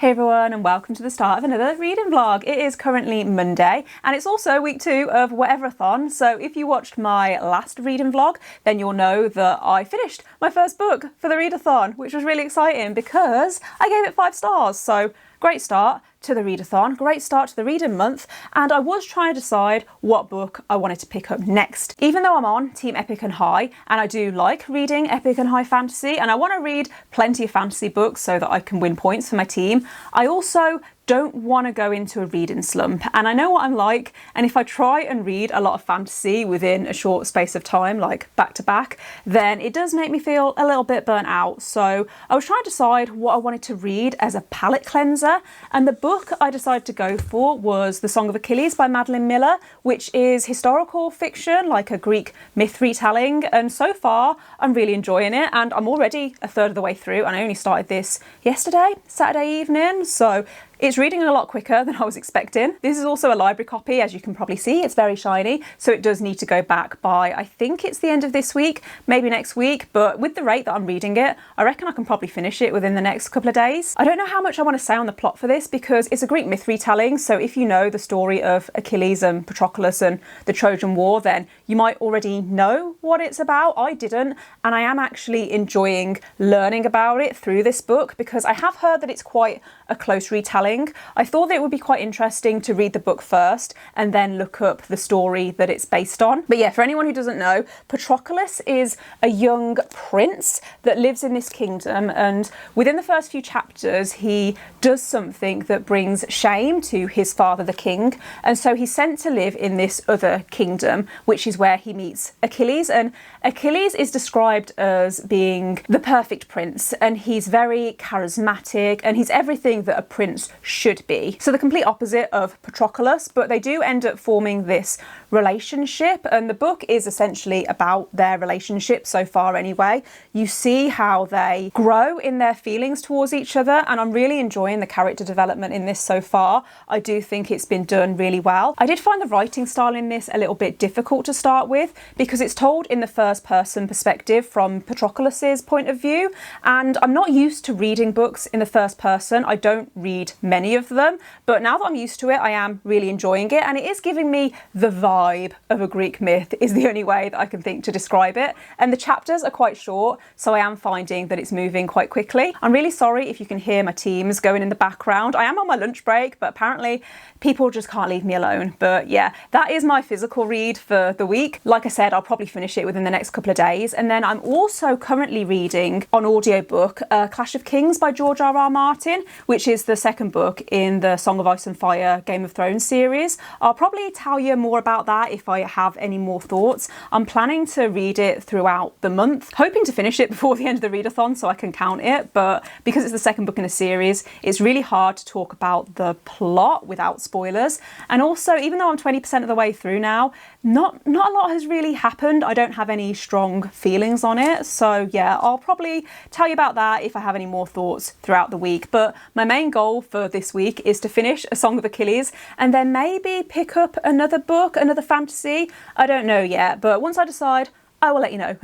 Hey everyone, and welcome to the start of another reading vlog. It is currently Monday and it's also week 2 of WHATEVERATHON. So if you watched my last reading vlog, then you'll know that I finished my first book for the readathon, which was really exciting because I gave it 5 stars. So great start to the readathon, great start to the reading month, and I was trying to decide what book I wanted to pick up next. Even though I'm on Team Epic and High, and I do like reading epic and high fantasy, and I want to read plenty of fantasy books so that I can win points for my team, I also don't want to go into a reading slump, and I know what I'm like, and if I try and read a lot of fantasy within a short space of time, like back to back, then it does make me feel a little bit burnt out. So I was trying to decide what I wanted to read as a palate cleanser, and the book I decided to go for was The Song of Achilles by Madeline Miller, which is historical fiction, like a Greek myth retelling, and so far I'm really enjoying it, and I'm already a third of the way through, and I only started this yesterday, Saturday evening, so it's reading a lot quicker than I was expecting. This is also a library copy, as you can probably see. It's very shiny, so it does need to go back by, I think it's the end of this week, maybe next week, but with the rate that I'm reading it, I reckon I can probably finish it within the next couple of days. I don't know how much I want to say on the plot for this because it's a Greek myth retelling, so if you know the story of Achilles and Patroklos and the Trojan War, then you might already know what it's about. I didn't, and I am actually enjoying learning about it through this book because I have heard that it's quite a close retelling. I thought that it would be quite interesting to read the book first and then look up the story that it's based on. But yeah, for anyone who doesn't know, Patroklos is a young prince that lives in this kingdom, and within the first few chapters he does something that brings shame to his father the king, and so he's sent to live in this other kingdom, which is where he meets Achilles. And Achilles is described as being the perfect prince, and he's very charismatic and he's everything that a prince should be. So the complete opposite of Patroklos, but they do end up forming this relationship, and the book is essentially about their relationship so far anyway. You see how they grow in their feelings towards each other, and I'm really enjoying the character development in this so far. I do think it's been done really well. I did find the writing style in this a little bit difficult to start with because it's told in the first person perspective from Patroklos's point of view, and I'm not used to reading books in the first person. I don't read many of them, but now that I'm used to it, I am really enjoying it, and it is giving me the vibe of a Greek myth is the only way that I can think to describe it. And the chapters are quite short, so I am finding that it's moving quite quickly. I'm really sorry if you can hear my teams going in the background. I am on my lunch break, but apparently people just can't leave me alone. But yeah, that is my physical read for the week. Like I said, I'll probably finish it within the next couple of days. And then I'm also currently reading on audiobook Clash of Kings by George R.R. Martin, which is the second book in the Song of Ice and Fire Game of Thrones series. I'll probably tell you more about that if I have any more thoughts. I'm planning to read it throughout the month, hoping to finish it before the end of the readathon so I can count it, but because it's the second book in a series, it's really hard to talk about the plot without spoilers. And also, even though I'm 20% of the way through now, not a lot has really happened. I don't have any strong feelings on it, so yeah, I'll probably tell you about that if I have any more thoughts throughout the week. But my main goal for this week is to finish A Song of Achilles and then maybe pick up another book, another fantasy. I don't know yet, but once I decide, I will let you know.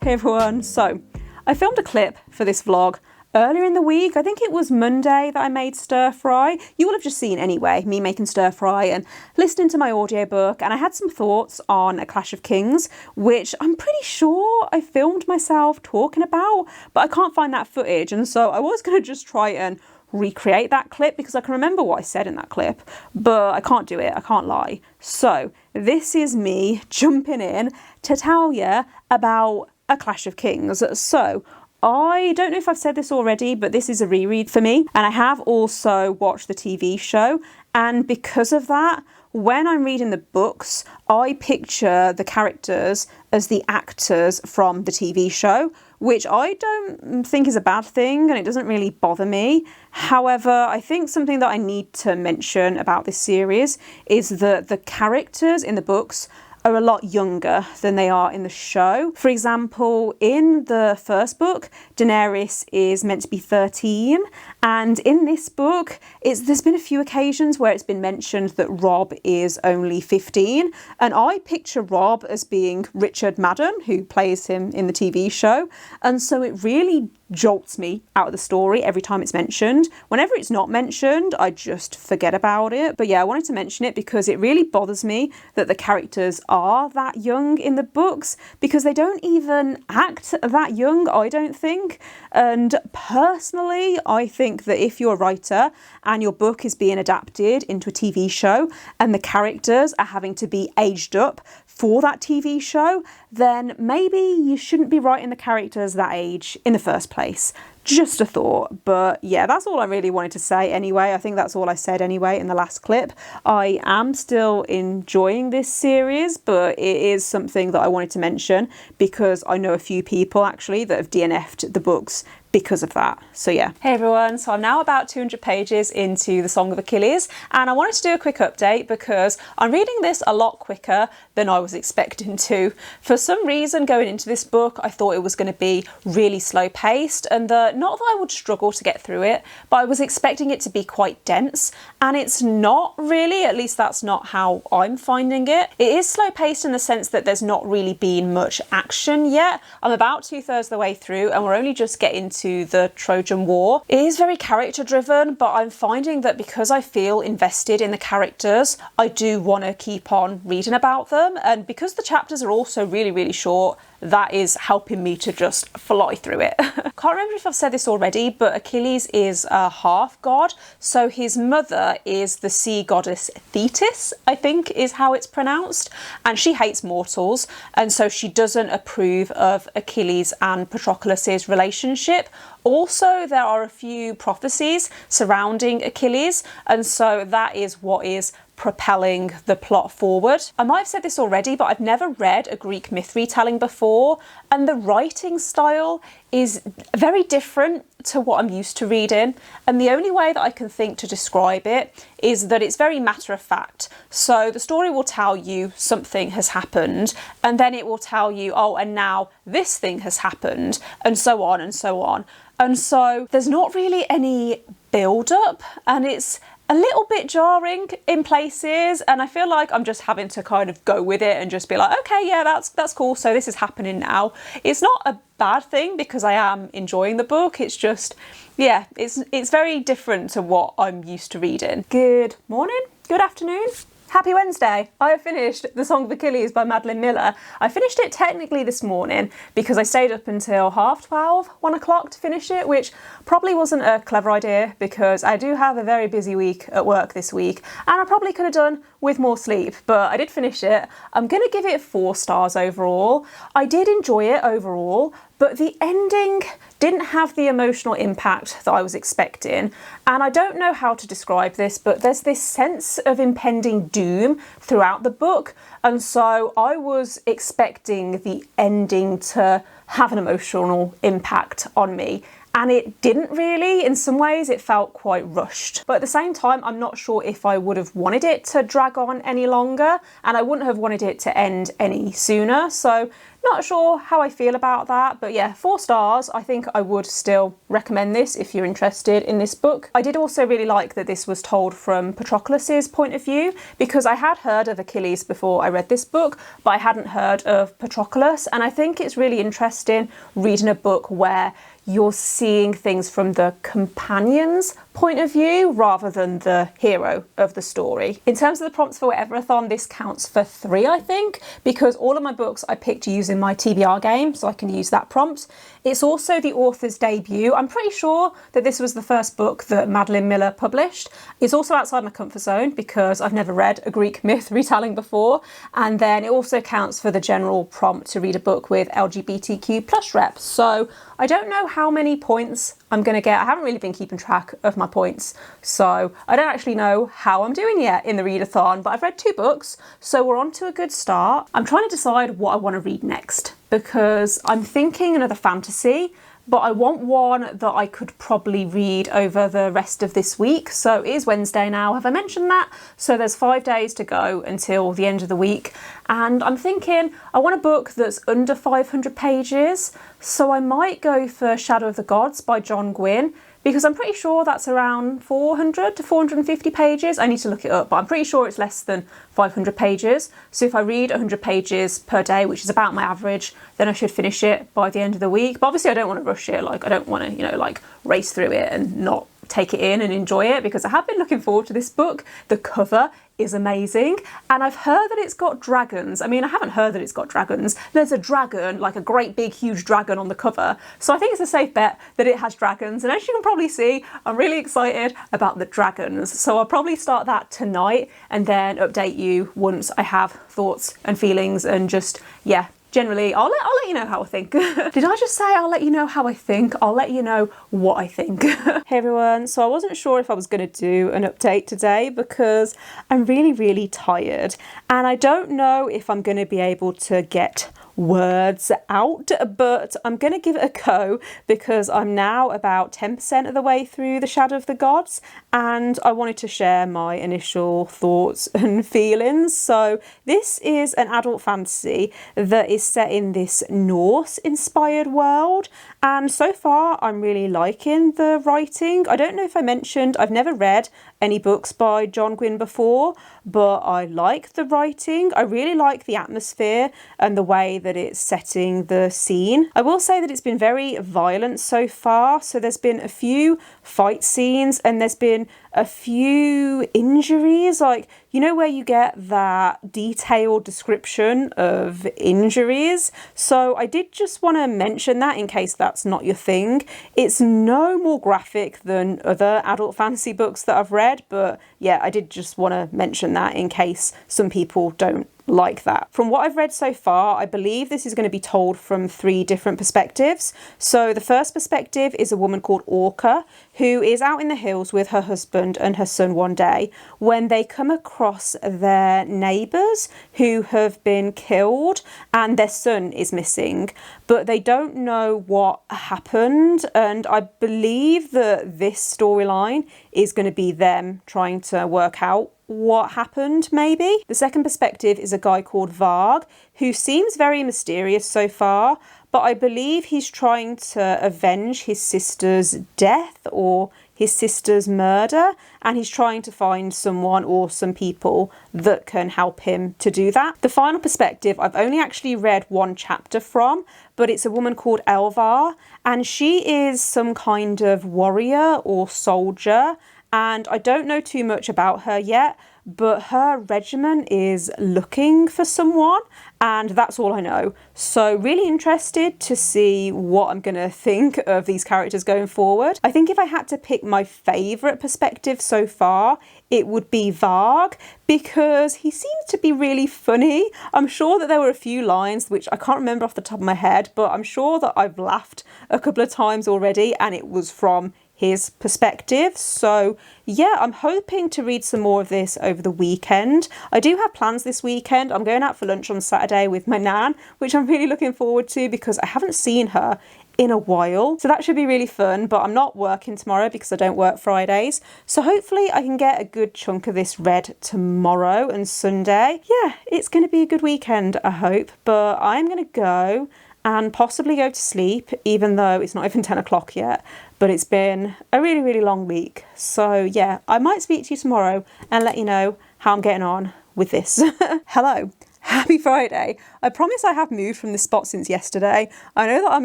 Hey everyone, so I filmed a clip for this vlog earlier in the week. I think it was Monday that I made stir fry. You will have just seen anyway, me making stir fry and listening to my audiobook, and I had some thoughts on A Clash of Kings, which I'm pretty sure I filmed myself talking about, but I can't find that footage, and so I was going to just try and recreate that clip because I can remember what I said in that clip, but I can't do it, I can't lie. So this is me jumping in to tell you about A Clash of Kings. So I don't know if I've said this already, but this is a reread for me, and I have also watched the TV show, and because of that, when I'm reading the books, I picture the characters as the actors from the TV show, which I don't think is a bad thing, and it doesn't really bother me. However, I think something that I need to mention about this series is that the characters in the books are a lot younger than they are in the show. For example, in the first book, Daenerys is meant to be 13, and in this book, there's been a few occasions where it's been mentioned that Robb is only 15, and I picture Robb as being Richard Madden, who plays him in the TV show, and so it really jolts me out of the story every time it's mentioned. Whenever it's not mentioned, I just forget about it. But yeah, I wanted to mention it because it really bothers me that the characters are that young in the books, because they don't even act that young, I don't think. And personally, I think that if you're a writer and your book is being adapted into a TV show and the characters are having to be aged up for that TV show, then maybe you shouldn't be writing the characters that age in the first place. Just a thought. But yeah, that's all I really wanted to say anyway. I think that's all I said anyway in the last clip. I am still enjoying this series, but it is something that I wanted to mention because I know a few people actually that have DNF'd the books because of that. So yeah. Hey everyone, so I'm now about 200 pages into The Song of Achilles, and I wanted to do a quick update because I'm reading this a lot quicker than I was expecting to. For some reason going into this book, I thought it was going to be really slow paced, and not that I would struggle to get through it, but I was expecting it to be quite dense, and it's not really, at least that's not how I'm finding it. It is slow paced in the sense that there's not really been much action yet. I'm about 2/3 of the way through and we're only just getting to the Trojan War. It is very character driven, but I'm finding that because I feel invested in the characters, I do want to keep on reading about them, and because the chapters are also really, really short, that is helping me to just fly through it. Can't remember if I've said this already, but Achilles is a half god. So his mother is the sea goddess Thetis, I think is how it's pronounced. And she hates mortals. And so she doesn't approve of Achilles and Patroklos' relationship. Also, there are a few prophecies surrounding Achilles. And so that is what is propelling the plot forward. I might have said this already, but I've never read a Greek myth retelling before, and the writing style is very different to what I'm used to reading, and the only way that I can think to describe it is that it's very matter of fact. So the story will tell you something has happened, and then it will tell you, oh, and now this thing has happened, and so on and so on. And so there's not really any build up, and it's a little bit jarring in places, and I feel like I'm just having to kind of go with it and just be like, okay, yeah, that's cool, so this is happening now. It's not a bad thing because I am enjoying the book. It's just, yeah, it's very different to what I'm used to reading. Good morning, good afternoon. Happy Wednesday! I have finished The Song of Achilles by Madeline Miller. I finished it technically this morning because I stayed up until 12:30, 1 o'clock to finish it, which probably wasn't a clever idea because I do have a very busy week at work this week, and I probably could have done with more sleep, but I did finish it. I'm going to give it 4 stars overall. I did enjoy it overall, but the ending didn't have the emotional impact that I was expecting. And I don't know how to describe this, but there's this sense of impending doom throughout the book. And so I was expecting the ending to have an emotional impact on me. And it didn't really. In some ways it felt quite rushed, but at the same time I'm not sure if I would have wanted it to drag on any longer, and I wouldn't have wanted it to end any sooner, so not sure how I feel about that. But yeah, 4 stars. I think I would still recommend this if you're interested in this book. I did also really like that this was told from Patroklos' point of view, because I had heard of Achilles before I read this book, but I hadn't heard of Patroklos, and I think it's really interesting reading a book where you're seeing things from the companion's point of view rather than the hero of the story. In terms of the prompts for WHATEVERATHON, this counts for 3, I think, because all of my books I picked using my TBR game, so I can use that prompt. It's also the author's debut. I'm pretty sure that this was the first book that Madeline Miller published. It's also outside my comfort zone because I've never read a Greek myth retelling before. And then it also counts for the general prompt to read a book with LGBTQ+ reps. So I don't know how many points I'm going to get. I haven't really been keeping track of my points, so I don't actually know how I'm doing yet in the readathon, but I've read 2 books, so we're on to a good start. I'm trying to decide what I want to read next because I'm thinking another fantasy, but I want one that I could probably read over the rest of this week. So it is Wednesday now, have I mentioned that? So there's 5 days to go until the end of the week, and I'm thinking I want a book that's under 500 pages, so I might go for Shadow of the Gods by Gwynne, because I'm pretty sure that's around 400 to 450 pages. I need to look it up, but I'm pretty sure it's less than 500 pages. So if I read 100 pages per day, which is about my average, then I should finish it by the end of the week. But obviously I don't want to rush it. Like, I don't want to, you know, like race through it and not take it in and enjoy it, because I have been looking forward to this book. The cover is amazing, and I've heard that it's got dragons. I mean, I haven't heard that it's got dragons. There's a dragon, like a great big huge dragon on the cover, so I think it's a safe bet that it has dragons. And as you can probably see, I'm really excited about the dragons, so I'll probably start that tonight and then update you once I have thoughts and feelings, and just, yeah, generally, I'll let you know how I think. Did I just say I'll let you know how I think? I'll let you know what I think. Hey everyone, so I wasn't sure if I was going to do an update today because I'm really tired, and I don't know if I'm going to be able to get words out, but I'm going to give it a go because I'm now about 10% of the way through The Shadow of the Gods, and I wanted to share my initial thoughts and feelings. So this is an adult fantasy that is set in this Norse inspired world, and so far I'm really liking the writing. I don't know if I mentioned I've never read any books by Gwynne before, but I like the writing. I really like the atmosphere and the way that it's setting the scene. I will say that it's been very violent so far. So there's been a few fight scenes and there's been a few injuries, like, you know, where you get that detailed description of injuries. So I did just want to mention that in case that's not your thing. It's no more graphic than other adult fantasy books that I've read, but yeah, I did just want to mention that in case some people don't like that. From what I've read so far, I believe this is going to be told from 3 different perspectives. So the first perspective is a woman called Orca, who is out in the hills with her husband and her son one day when they come across their neighbours who have been killed and their son is missing, but they don't know what happened. And I believe that this storyline is going to be them trying to work out what happened, maybe. The second perspective is a guy called Varg, who seems very mysterious so far, but I believe he's trying to avenge his sister's death or his sister's murder, and he's trying to find someone or some people that can help him to do that. The final perspective I've only actually read 1 chapter from, but it's a woman called Elvar, and she is some kind of warrior or soldier, and I don't know too much about her yet, but her regiment is looking for someone, and that's all I know. So really interested to see what I'm going to think of these characters going forward. I think if I had to pick my favourite perspective so far, it would be Varg, because he seems to be really funny. I'm sure that there were a few lines which I can't remember off the top of my head, but I'm sure that I've laughed a couple of times already, and it was from his perspective. So yeah, I'm hoping to read some more of this over the weekend. I do have plans this weekend. I'm going out for lunch on Saturday with my nan, which I'm really looking forward to because I haven't seen her in a while. So that should be really fun, but I'm not working tomorrow because I don't work Fridays. So hopefully I can get a good chunk of this read tomorrow and Sunday. Yeah, it's going to be a good weekend, I hope, but I'm going to go and possibly go to sleep, even though it's not even 10 o'clock yet. But it's been a really long week. So yeah, I might speak to you tomorrow and let you know how I'm getting on with this. Hello. Happy Friday. I promise I have moved from this spot since yesterday. I know that I'm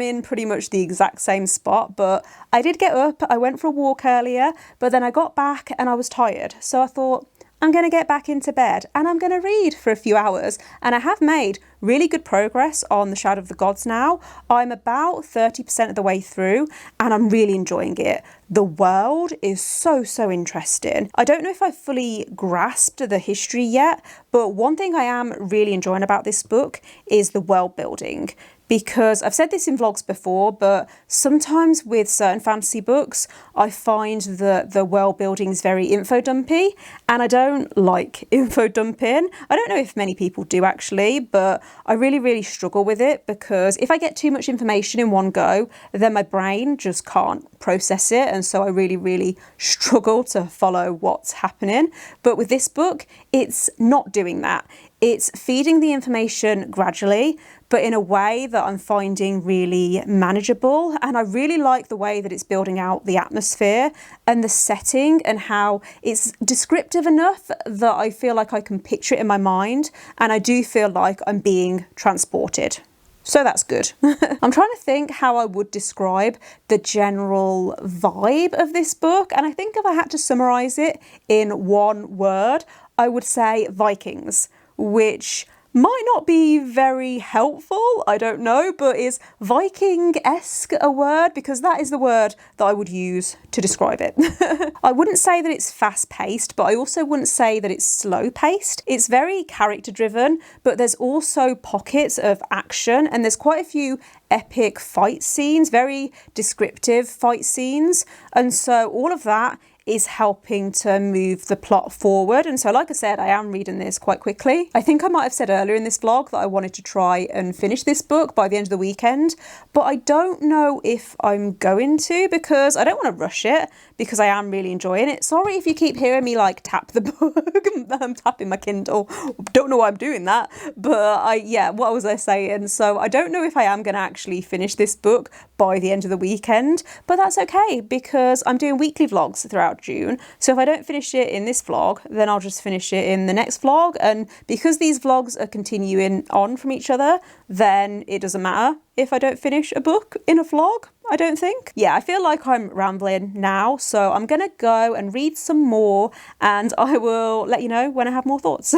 in pretty much the exact same spot, but I did get up, I went for a walk earlier, but then I got back and I was tired. So I thought, I'm going to get back into bed and I'm going to read for a few hours, and I have made really good progress on The Shadow of the Gods now. I'm about 30% of the way through and I'm really enjoying it. The world is so interesting. I don't know if I've fully grasped the history yet, but one thing I am really enjoying about this book is the world building. because I've said this in vlogs before, but sometimes with certain fantasy books, I find that the world building is very info dumpy, and I don't like info dumping. I don't know if many people do actually, but I really struggle with it, because if I get too much information in one go, then my brain just can't process it, and so I really struggle to follow what's happening. But with this book, it's not doing that. It's feeding the information gradually, but in a way that I'm finding really manageable. And I really like the way that it's building out the atmosphere and the setting, and how it's descriptive enough that I feel like I can picture it in my mind, and I do feel like I'm being transported. So that's good. I'm trying to think how I would describe the general vibe of this book, and I think if I had to summarise it in one word, I would say Vikings, which might not be very helpful, I don't know, but is Viking-esque a word? Because that is the word that I would use to describe it. I wouldn't say that it's fast-paced, but I also wouldn't say that it's slow-paced. It's very character-driven, but there's also pockets of action, and there's quite a few epic fight scenes, very descriptive fight scenes, and so all of that is helping to move the plot forward. And so, like I said, I am reading this quite quickly. I think I might have said earlier in this vlog that I wanted to try and finish this book by the end of the weekend, but I don't know if I'm going to, because I don't want to rush it, because I am really enjoying it. Sorry if you keep hearing me like tap the book. I'm tapping my Kindle. Don't know why I'm doing that, but yeah, what was I saying? So I don't know if I am going to actually finish this book by the end of the weekend, but that's okay, because I'm doing weekly vlogs throughout June. So if I don't finish it in this vlog, then I'll just finish it in the next vlog. And because these vlogs are continuing on from each other, then it doesn't matter if I don't finish a book in a vlog, I don't think. Yeah, I feel like I'm rambling now, so I'm gonna go and read some more, and I will let you know when I have more thoughts.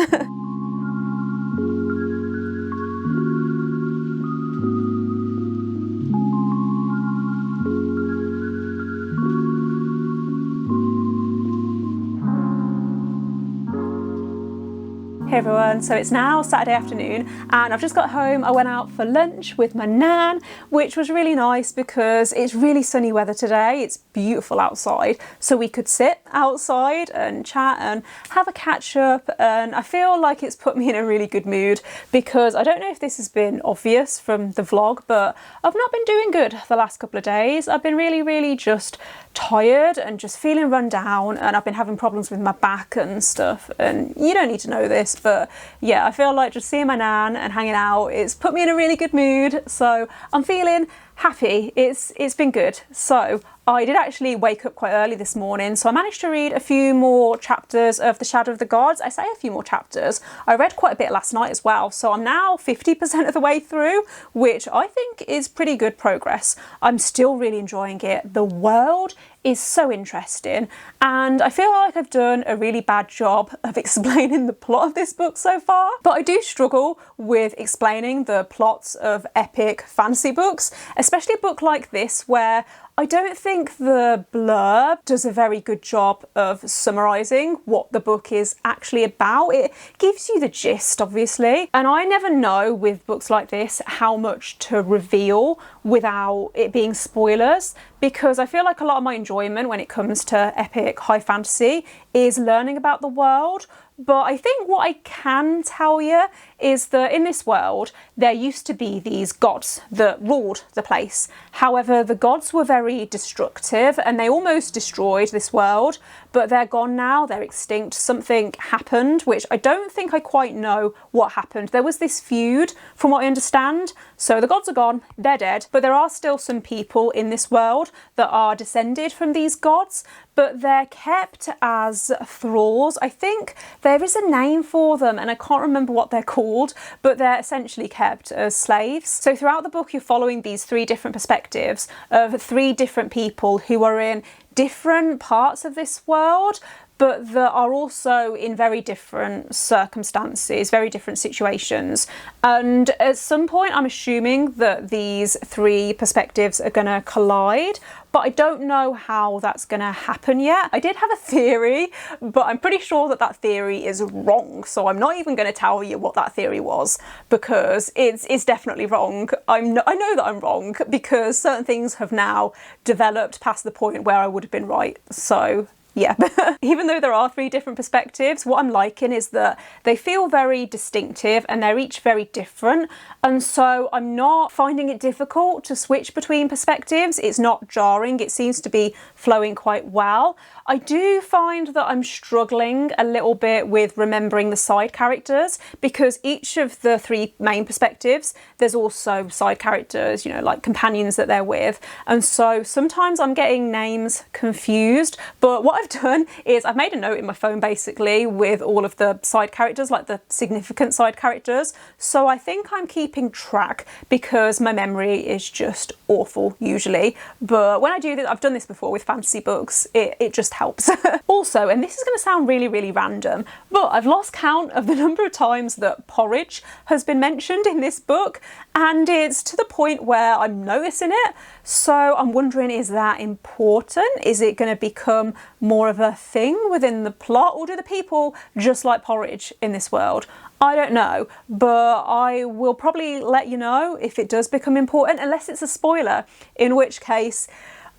Hey everyone, so it's now Saturday afternoon and I've just got home. I went out for lunch with my nan, which was really nice because it's really sunny weather today. It's beautiful outside, so we could sit outside and chat and have a catch up, and I feel like it's put me in a really good mood, because I don't know if this has been obvious from the vlog, but I've not been doing good the last couple of days. I've been really just tired and just feeling run down, and I've been having problems with my back and stuff, and you don't need to know this, but yeah, I feel like just seeing my nan and hanging out, it's put me in a really good mood, so I'm feeling happy. It's been good. So I did actually wake up quite early this morning, so I managed to read a few more chapters of The Shadow of the Gods. I say a few more chapters. I read quite a bit last night as well, so I'm now 50% of the way through, which I think is pretty good progress. I'm still really enjoying it. The world is so interesting, and I feel like I've done a really bad job of explaining the plot of this book so far, but I do struggle with explaining the plots of epic fantasy books, especially a book like this where I don't think the blurb does a very good job of summarising what the book is actually about. It gives you the gist, obviously, and I never know with books like this how much to reveal without it being spoilers, because I feel like a lot of my enjoyment when it comes to epic high fantasy is learning about the world. But I think what I can tell you is that in this world, there used to be these gods that ruled the place. However, the gods were very destructive and they almost destroyed this world, but they're gone now, they're extinct. Something happened, which I don't think I quite know what happened. There was this feud, from what I understand. So the gods are gone, they're dead, but there are still some people in this world that are descended from these gods, but they're kept as thralls. I think there is a name for them and I can't remember what they're called, but they're essentially kept as slaves. So throughout the book, you're following these three different perspectives of three different people who are in different parts of this world, but that are also in very different circumstances, very different situations. And at some point, I'm assuming that these three perspectives are going to collide, but I don't know how that's going to happen yet. I did have a theory, but I'm pretty sure that that theory is wrong, so I'm not even going to tell you what that theory was, because it's definitely wrong. I know that I'm wrong, because certain things have now developed past the point where I would have been right. So yeah. Even though there are 3 different perspectives, what I'm liking is that they feel very distinctive and they're each very different. And so I'm not finding it difficult to switch between perspectives. It's not jarring. It seems to be flowing quite well. I do find that I'm struggling a little bit with remembering the side characters, because each of the 3 main perspectives, there's also side characters, you know, like companions that they're with. And so sometimes I'm getting names confused, but what I've done is I've made a note in my phone basically with all of the side characters, like the significant side characters. So I think I'm keeping track, because my memory is just awful usually. But when I do this, I've done this before with fantasy books, it just helps. Also, and this is going to sound really, really random, but I've lost count of the number of times that porridge has been mentioned in this book, and it's to the point where I'm noticing it. So I'm wondering, is that important? Is it going to become more of a thing within the plot, or do the people just like porridge in this world? I don't know, but I will probably let you know if it does become important, unless it's a spoiler, in which case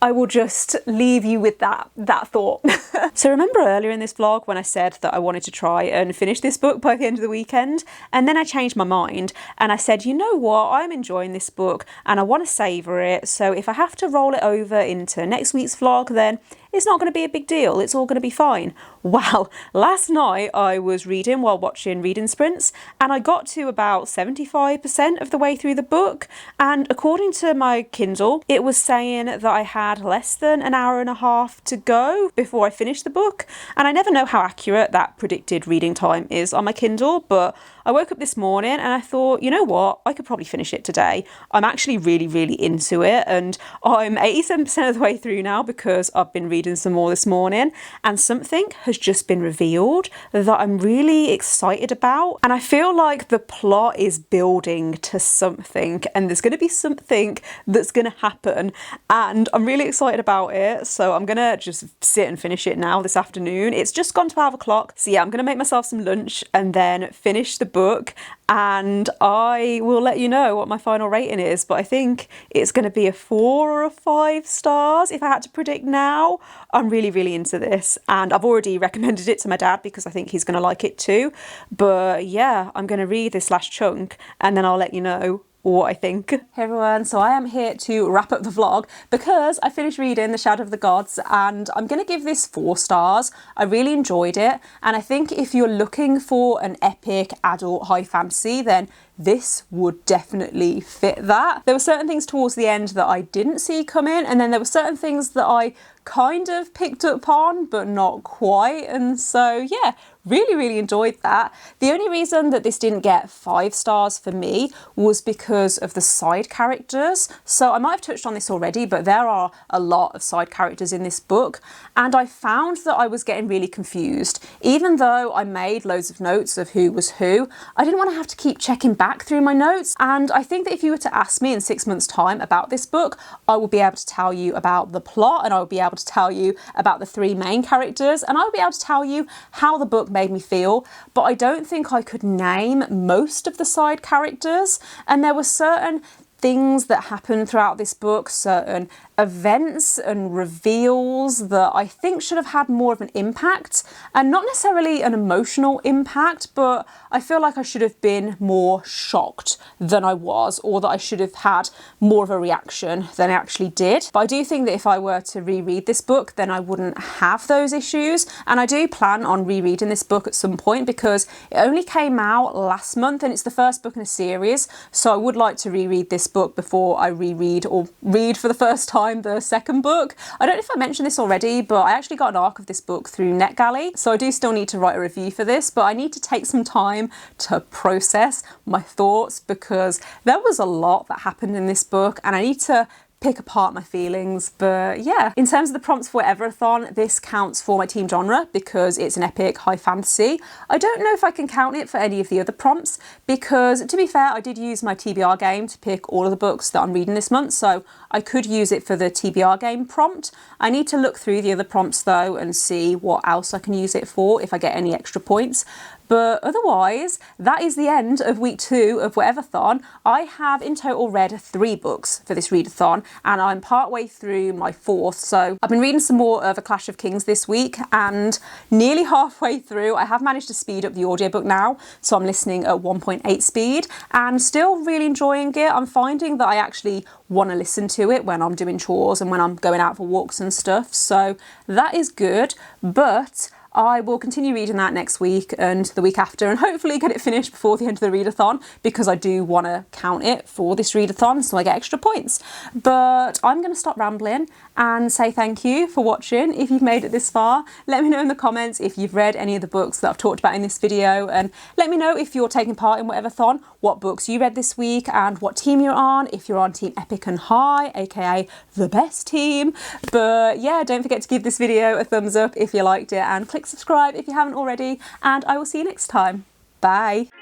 I will just leave you with that thought. So remember earlier in this vlog when I said that I wanted to try and finish this book by the end of the weekend? And then I changed my mind and I said, you know what, I'm enjoying this book and I want to savour it. So if I have to roll it over into next week's vlog, then it's not going to be a big deal. It's all going to be fine. Well, last night I was reading while watching reading sprints, and I got to about 75% of the way through the book. And according to my Kindle, it was saying that I had less than an hour and a half to go before I finished the book. And I never know how accurate that predicted reading time is on my Kindle, but I woke up this morning and I thought, you know what, I could probably finish it today. I'm actually really, really into it, and I'm 87% of the way through now because I've been reading some more this morning, and something has just been revealed that I'm really excited about. And I feel like the plot is building to something, and there's going to be something that's going to happen, and I'm really excited about it. So I'm going to just sit and finish it now this afternoon. It's just gone 12 o'clock. So yeah, I'm going to make myself some lunch and then finish the book, and I will let you know what my final rating is. But I think it's going to be a 4 or a 5 stars if I had to predict now. I'm really, really into this, and I've already recommended it to my dad because I think he's going to like it too. But yeah, I'm going to read this last chunk and then I'll let you know what I think. Hey everyone, so I am here to wrap up the vlog because I finished reading The Shadow of the Gods, and I'm going to give this 4 stars. I really enjoyed it, and I think if you're looking for an epic adult high fantasy, then this would definitely fit that. There were certain things towards the end that I didn't see coming, and then there were certain things that I kind of picked up on but not quite, and so yeah, really, really enjoyed that. The only reason that this didn't get 5 stars for me was because of the side characters. So I might have touched on this already, but there are a lot of side characters in this book, and I found that I was getting really confused. Even though I made loads of notes of who was who, I didn't want to have to keep checking back through my notes, and I think that if you were to ask me in 6 months' time about this book, I will be able to tell you about the plot, and I will be able to tell you about the 3 main characters, and I will be able to tell you how the book made me feel. But I don't think I could name most of the side characters, and there were certain things that happened throughout this book, certain events and reveals that I think should have had more of an impact, and not necessarily an emotional impact, but I feel like I should have been more shocked than I was, or that I should have had more of a reaction than I actually did. But I do think that if I were to reread this book, then I wouldn't have those issues, and I do plan on rereading this book at some point because it only came out last month and it's the first book in a series, so I would like to reread this book before I reread or read for the first time the second book. I don't know if I mentioned this already, but I actually got an arc of this book through NetGalley, so I do still need to write a review for this, but I need to take some time to process my thoughts because there was a lot that happened in this book, and I need to pick apart my feelings. But yeah, in terms of the prompts for Whatever-athon, this counts for my team genre because it's an epic high fantasy. I don't know if I can count it for any of the other prompts because, to be fair, I did use my TBR game to pick all of the books that I'm reading this month, so I could use it for the TBR game prompt. I need to look through the other prompts though and see what else I can use it for if I get any extra points. But otherwise, that is the end of week 2 of Whatever-athon. I have in total read 3 books for this readathon, and I'm partway through my 4th. So I've been reading some more of A Clash of Kings this week, and nearly halfway through, I have managed to speed up the audiobook now. So I'm listening at 1.8 speed and still really enjoying it. I'm finding that I actually want to listen to it when I'm doing chores and when I'm going out for walks and stuff. So that is good, but I will continue reading that next week and the week after, and hopefully get it finished before the end of the readathon because I do want to count it for this readathon so I get extra points. But I'm going to stop rambling and say thank you for watching. If you've made it this far, let me know in the comments if you've read any of the books that I've talked about in this video, and let me know if you're taking part in Whatever-athon, what books you read this week and what team you're on, if you're on Team Epic and High, aka the best team. But yeah, don't forget to give this video a thumbs up if you liked it, and click subscribe if you haven't already, and I will see you next time. Bye.